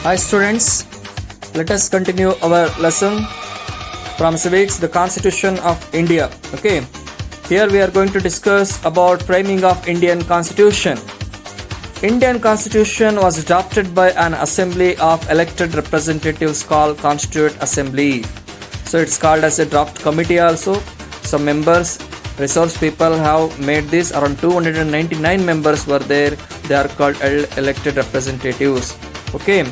Hi students, let us continue our lesson from civics, the Constitution of India. Okay, here we are going to discuss about framing of Indian Constitution. Indian Constitution was adopted by an assembly of elected representatives called Constituent Assembly. So it's called as a draft committee also. Some members, resource people have made this. Around 299 members were there. They are called elected representatives. Okay,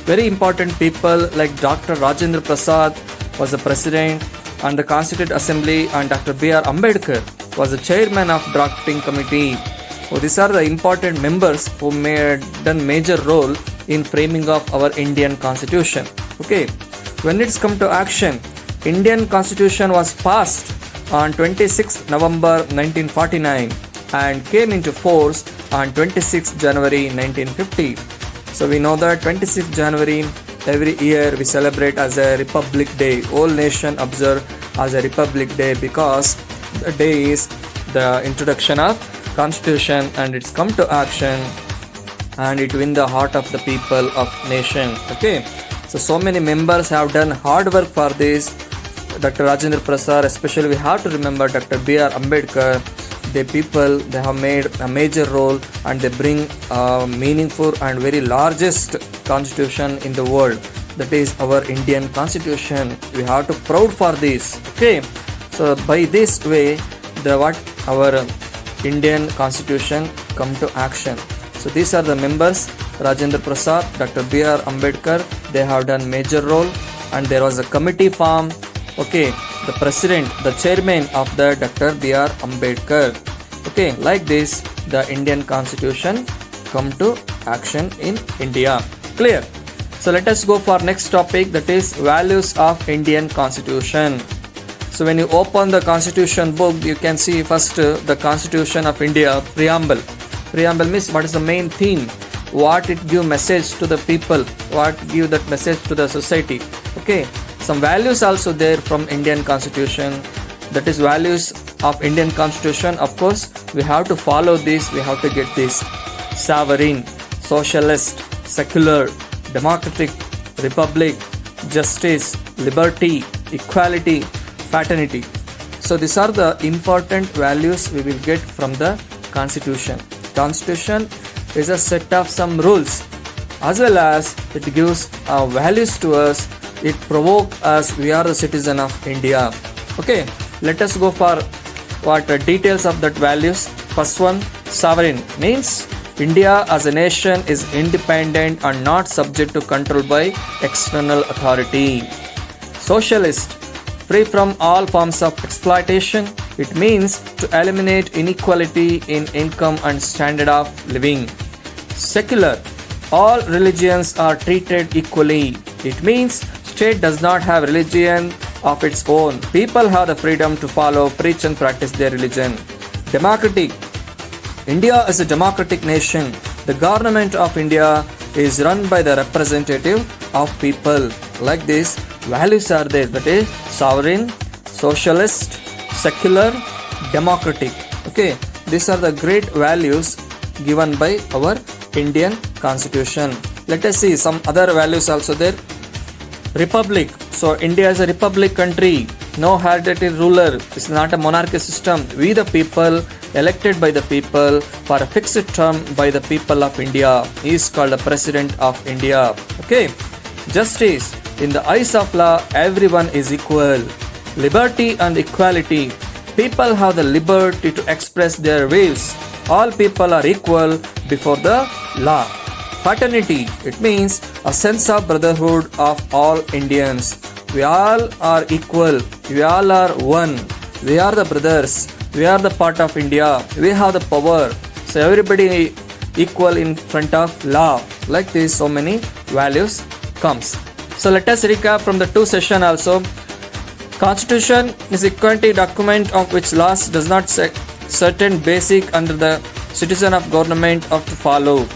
very important people like Dr. Rajendra Prasad was the president and the Constituent Assembly, and Dr. B.R. Ambedkar was the chairman of drafting committee. So these are the important members who made done major role in framing of our Indian Constitution. Okay, when it's come to action, Indian Constitution was passed on 26 November 1949 and came into force on 26 January 1950. So we know that 26 January every year we celebrate as a Republic Day. Whole nation observe as a Republic Day because the day is the introduction of Constitution and it's come to action and it win the heart of the people of nation. Okay, so many members have done hard work for this. Dr. Rajendra Prasad, especially we have to remember Dr. B.R. Ambedkar. They people, they have made a major role and they bring a meaningful and very largest constitution in the world. That is our Indian Constitution. We have to proud for this. Okay, so by this way, our Indian Constitution come to action. So these are the members: Rajendra Prasad, Dr. B.R. Ambedkar. They have done major role, and there was a committee formed. Okay, the president, the chairman of the Dr. B.R. Ambedkar. Okay, like this, the Indian Constitution come to action in India. Clear? So let us go for next topic, that is values of Indian Constitution. So when you open the Constitution book, you can see first the Constitution of India preamble. Preamble means what is the main theme, what it give message to the people, what give that message to the society. Okay, some values also there from Indian Constitution. That is values of Indian Constitution. Of course, we have to follow this. We have to get this: sovereign, socialist, secular, democratic, republic, justice, liberty, equality, fraternity. So these are the important values we will get from the Constitution. Constitution is a set of some rules, as well as it gives values to us. It provokes us. We are the citizen of India. Okay, let us go for what details of that values. First one, sovereign means India as a nation is independent and not subject to control by external authority. Socialist, free from all forms of exploitation. It means to eliminate inequality in income and standard of living. Secular, all religions are treated equally. It means state does not have religion of its own. People have the freedom to follow, preach and practice their religion. Democratic, India is a democratic nation. The government of India is run by the representative of people. Like this, values are there, that is sovereign, socialist, secular, democratic. Okay, these are the great values given by our Indian Constitution. Let us see some other values also there. Republic, so India is a republic country, no hereditary ruler. It's not a monarchy system. We the people, elected by the people for a fixed term by the people of India. He is called the President of India. Okay, justice, in the eyes of law, everyone is equal. Liberty and equality, people have the liberty to express their wills. All people are equal before the law. Fraternity, it means a sense of brotherhood of all Indians. We all are equal. We all are one. We are the brothers. We are the part of India. We have the power. So everybody equal in front of law. Like this, so many values comes. So let us recap from the two session also. Constitution is a equity document of which laws does not set certain basic under the citizen of government of to follow.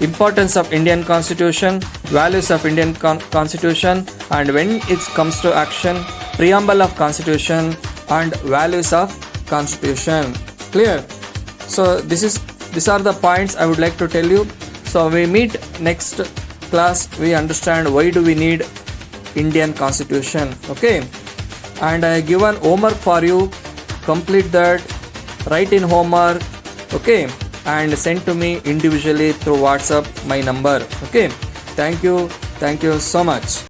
Importance of Indian Constitution, values of Indian Constitution, and when it comes to action, preamble of Constitution and values of Constitution. Clear? So these are the points I would like to tell you. So we meet next class we understand why do we need Indian constitution. Okay, and I given homework for you. Complete that, write in homework, okay, and send to me individually through WhatsApp my number. Okay, thank you so much.